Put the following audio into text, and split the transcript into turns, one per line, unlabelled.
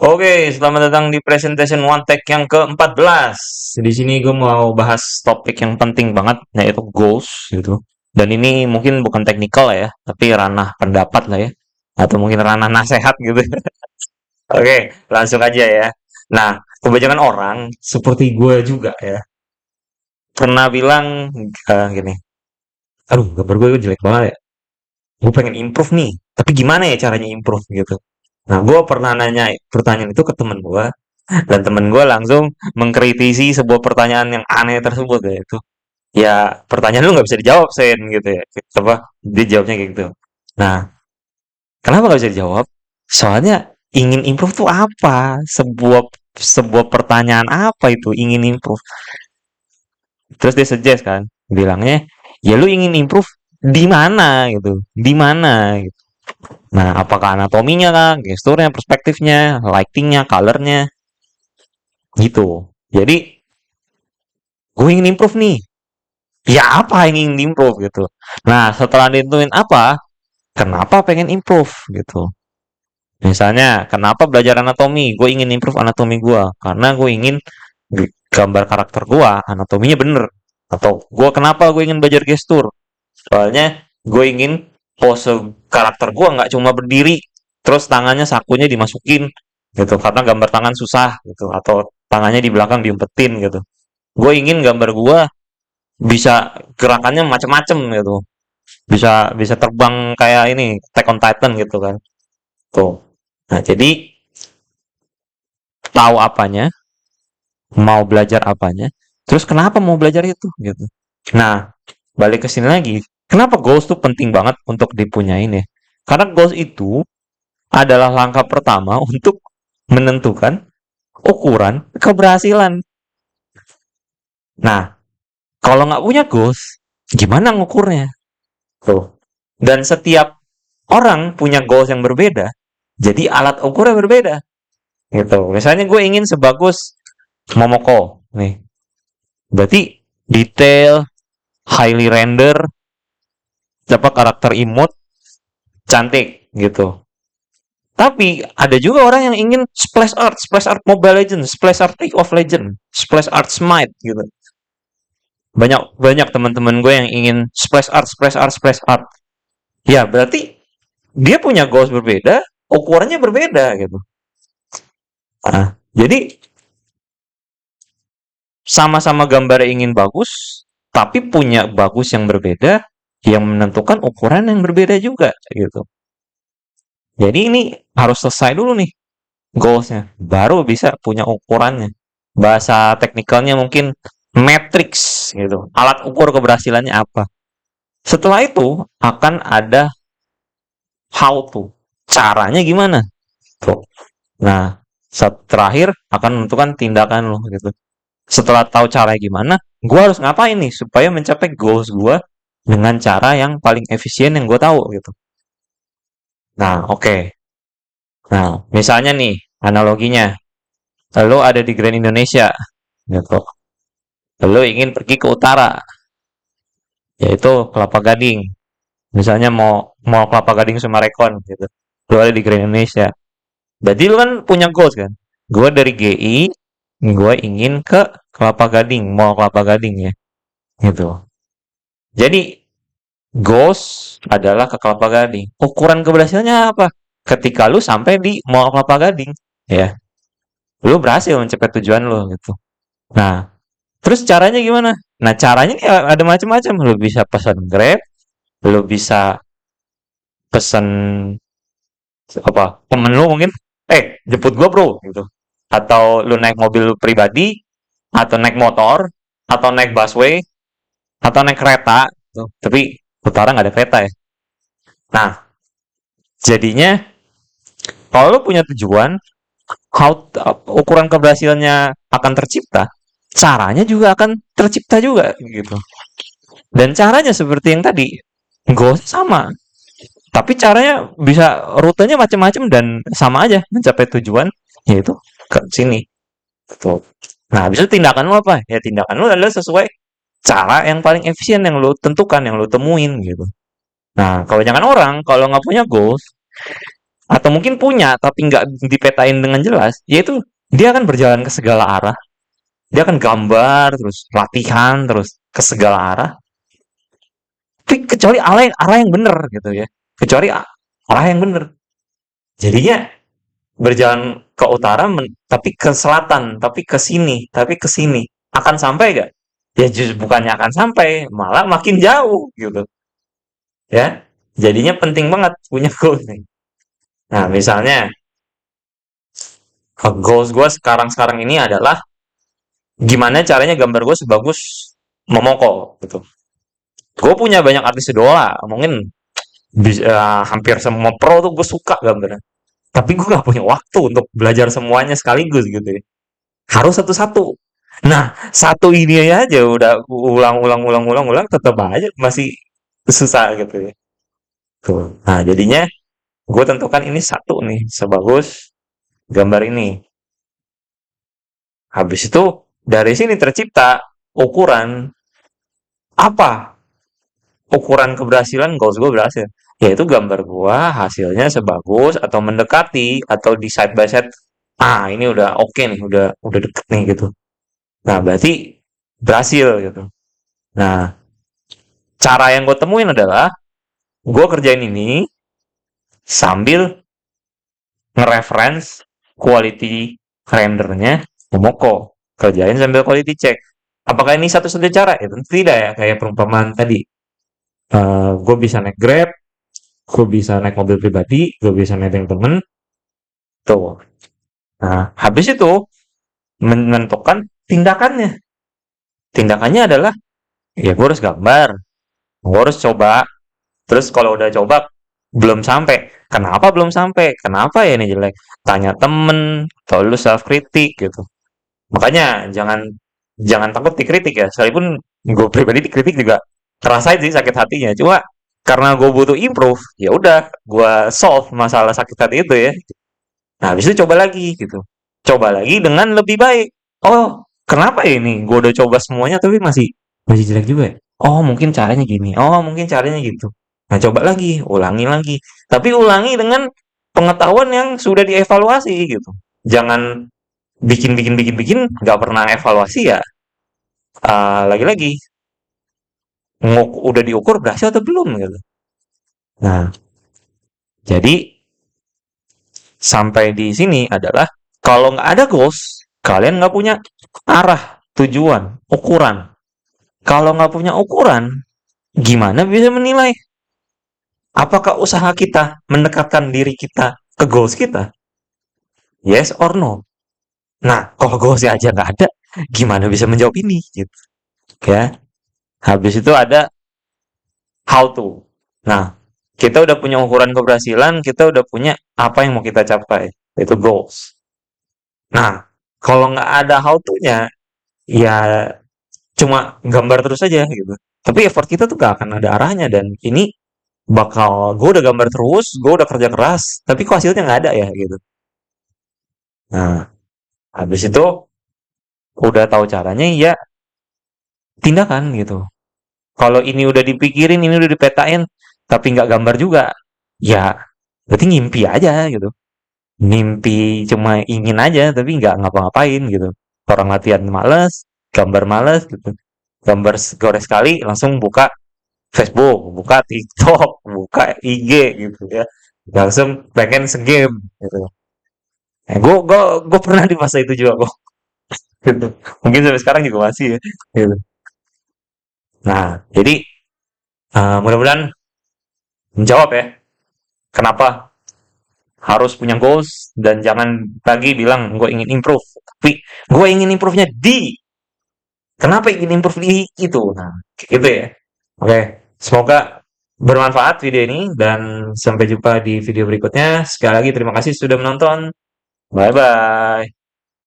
Oke, selamat datang di presentation One Tech yang ke-14. Di sini gue mau bahas topik yang penting banget, yaitu goals gitu. Dan ini mungkin bukan teknikal ya, tapi ranah pendapat lah ya. Atau mungkin ranah nasehat gitu. Oke, langsung aja ya. Nah, kebanyakan orang seperti gue juga ya, pernah bilang gini, aduh gambar gue jelek banget ya. Gue pengen improve nih, tapi gimana ya caranya improve gitu. Nah, gue pernah nanya pertanyaan itu ke temen gue, dan temen gue langsung mengkritisi sebuah pertanyaan yang aneh tersebut yaitu, ya pertanyaan lu nggak bisa dijawab Sen gitu ya. Apa? Dia jawabnya kayak gitu. Nah, kenapa nggak bisa dijawab? Soalnya ingin improve tuh apa? Sebuah sebuah pertanyaan apa itu ingin improve? Terus dia suggest kan, bilangnya, ya lu ingin improve di mana gitu, di mana gitu. Nah, apakah anatominya kah, gesturnya, perspektifnya, lightingnya, colornya, gitu. Jadi, gue ingin improve nih. Ya apa yang ingin improve gitu. Nah, setelah ditentuin apa, kenapa pengen improve gitu. Misalnya, kenapa belajar anatomi? Gue ingin improve anatomi gue. Karena gue ingin gambar karakter gue, anatominya bener. Atau kenapa gue ingin belajar gestur? Soalnya gue ingin pose karakter gue nggak cuma berdiri, terus tangannya sakunya dimasukin gitu. Karena gambar tangan susah gitu. Atau tangannya di belakang diumpetin gitu. Gue ingin gambar gue bisa gerakannya macem-macem gitu, bisa bisa terbang kayak ini Attack on Titan gitu kan tuh. Nah, jadi tahu apanya, mau belajar apanya, terus kenapa mau belajar itu gitu. Nah, balik ke sini lagi, kenapa goals tuh penting banget untuk dipunyain ya, karena goals itu adalah langkah pertama untuk menentukan ukuran keberhasilan. Nah, kalau nggak punya goals, gimana ngukurnya tuh. Dan setiap orang punya goals yang berbeda, jadi alat ukurnya berbeda. Gitu. Misalnya gue ingin sebagus Momoko, nih. Berarti detail, highly render, apa karakter emote, cantik gitu. Tapi ada juga orang yang ingin splash art Mobile Legends, splash art League of Legends, splash art Smite gitu. Banyak banyak teman-teman gue yang ingin splash art, splash art, splash art. Ya berarti dia punya goals berbeda, ukurannya berbeda gitu. Jadi sama-sama gambar ingin bagus, tapi punya bagus yang berbeda, yang menentukan ukuran yang berbeda juga, gitu. Jadi ini harus selesai dulu nih goalsnya, baru bisa punya ukurannya. Bahasa teknikalnya mungkin matrix, gitu. Alat ukur keberhasilannya apa. Setelah itu akan ada how to, caranya gimana. Tuh. Nah, terakhir akan menentukan tindakan lo, gitu. Setelah tahu caranya gimana, gue harus ngapain nih supaya mencapai goals gue dengan cara yang paling efisien yang gue tahu gitu. Nah, oke. Nah, misalnya nih analoginya, lo ada di Grand Indonesia gitu. Lo ingin pergi ke utara, yaitu Kelapa Gading. Misalnya mau mau Kelapa Gading Summarecon gitu. Lo ada di Grand Indonesia. Berarti lo kan punya goals kan? Gue dari GI, gue ingin ke Kelapa Gading, mau Kelapa Gading ya, gitu. Jadi goals adalah ke Kelapa Gading. Ukuran keberhasilannya apa? Ketika lu sampai di Mall Kelapa Gading, ya, lu berhasil mencapai tujuan lu gitu. Nah, terus caranya gimana? Nah, caranya nih ada macam-macam. Lu bisa pesan Grab, lu bisa pesan apa? Temen lu mungkin, jemput gua bro, gitu. Atau lu naik mobil pribadi, atau naik motor, atau naik busway, atau naik kereta. Tuh. Tapi utara nggak ada kereta ya. Nah, jadinya kalau lu punya tujuan, ukuran keberhasilannya akan tercipta, caranya juga akan tercipta juga gitu. Dan caranya seperti yang tadi, goals sama, tapi caranya bisa rutenya macam-macam dan sama aja mencapai tujuan, yaitu ke sini. Gitu. Nah, habis itu tindakan lu apa? Ya tindakan lu adalah sesuai cara yang paling efisien yang lu tentukan, yang lu temuin gitu. Nah, kebanyakan orang kalau nggak punya goals, atau mungkin punya tapi nggak dipetain dengan jelas, yaitu dia akan berjalan ke segala arah, dia akan gambar terus latihan terus ke segala arah, tapi kecuali arah yang bener gitu ya, kecuali arah yang bener, jadinya berjalan ke utara tapi ke selatan, tapi ke sini, tapi ke sini, akan sampai gak? Ya justru bukannya akan sampai, malah makin jauh gitu ya. Jadinya penting banget punya goals nih. Nah, misalnya goals gue sekarang-sekarang ini adalah gimana caranya gambar gue sebagus Momoko gitu. Gue punya banyak artis idola, mungkin hampir semua pro tuh gue suka gambarnya. Tapi gue gak punya waktu untuk belajar semuanya sekaligus gitu ya. Harus satu-satu. Nah, satu ini aja udah ulang-ulang tetap aja masih susah gitu ya. Tuh. Nah, jadinya gue tentukan ini satu nih sebagus gambar ini. Habis itu dari sini tercipta ukuran apa ukuran keberhasilan goals gue berhasil. Yaitu gambar gue hasilnya sebagus atau mendekati atau di side by side. Ah, ini udah oke nih, udah deket nih gitu. Nah, berarti berhasil gitu. Nah, cara yang gue temuin adalah gue kerjain ini sambil nge-reference quality rendernya Momoko. Kerjain sambil quality check. Apakah ini satu-satunya cara? Ya tentu tidak ya. Kayak perumpamaan tadi. Gue bisa naik Grab, gue bisa naik mobil pribadi, gue bisa naik temen. Tuh. Nah, habis itu menentukan tindakannya. Tindakannya adalah, ya gue harus gambar, gue harus coba. Terus kalau udah coba belum sampai, kenapa belum sampai? Kenapa ya ini jelek? Tanya temen, atau lu self kritik gitu. Makanya jangan jangan takut dikritik ya. Sekalipun gue pribadi dikritik juga terasa sih sakit hatinya. Cuma karena gue butuh improve, ya udah gue solve masalah sakit hati itu ya. Nah, habis itu coba lagi gitu. Coba lagi dengan lebih baik. Oh, kenapa ya ini? Gue udah coba semuanya tapi masih masih jelek juga ya. Oh, mungkin caranya gini. Oh, mungkin caranya gitu. Nah, coba lagi, ulangi lagi. Tapi ulangi dengan pengetahuan yang sudah dievaluasi gitu. Jangan bikin, nggak pernah evaluasi ya. Lagi-lagi, udah diukur berhasil atau belum gitu. Nah, jadi sampai di sini adalah kalau nggak ada goals, kalian nggak punya arah, tujuan, ukuran. Kalau nggak punya ukuran, gimana bisa menilai apakah usaha kita mendekatkan diri kita ke goals kita? Yes or no? Nah, kalau goalsnya aja nggak ada, gimana bisa menjawab ini? Gitu. Ya. Habis itu ada how to. Nah, kita udah punya ukuran keberhasilan, kita udah punya apa yang mau kita capai, itu goals. Nah, kalau nggak ada how to-nya, ya cuma gambar terus aja gitu. Tapi effort kita tuh gak akan ada arahnya dan ini bakal gue udah gambar terus, gue udah kerja keras, tapi kok hasilnya nggak ada ya gitu. Nah, habis itu udah tahu caranya, ya tindakan gitu. Kalau ini udah dipikirin, ini udah dipetain, tapi nggak gambar juga, ya berarti ngimpi aja gitu. Mimpi cuma ingin aja, tapi nggak ngapa-ngapain gitu. Orang latihan males, gambar males gitu. Gambar gores sekali, langsung buka Facebook, buka TikTok, buka IG gitu ya. Langsung pengen segame gitu. Gue pernah di masa itu juga kok. Gitu. Mungkin sampai sekarang juga masih ya. Gitu. Nah, jadi mudah-mudahan menjawab ya. Kenapa harus punya goals dan jangan lagi bilang gue ingin improve. Tapi gue ingin improve-nya di. Kenapa ingin improve di itu? Nah, gitu ya. Oke, semoga bermanfaat video ini dan sampai jumpa di video berikutnya. Sekali lagi terima kasih sudah menonton. Bye bye.